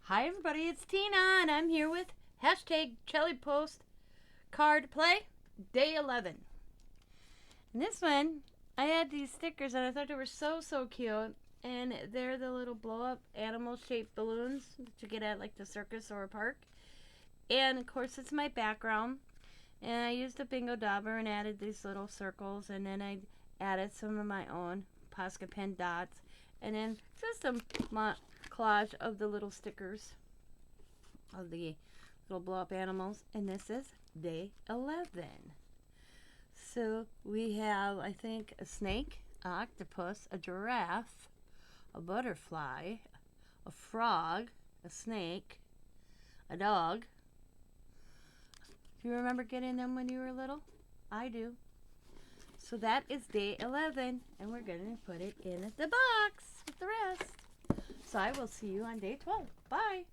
Hi everybody, it's Tina and I'm here with hashtag Chelly Post card play day 11. And this one, I had these stickers and I thought they were so cute. And they're the little blow up animal shaped balloons that you get at like the circus or a park. And of course it's my background. And I used a bingo dauber and added these little circles, and then I added some of my own Posca pen dots, and then just a collage of the little stickers of the little blow up animals. And this is day 11. So we have, I think, a snake, an octopus, a giraffe, a butterfly, a frog, a snake, a dog. Do you remember getting them when you were little? I do. So that is day 11, and we're going to put it in the box with the rest. So I will see you on day 12. Bye.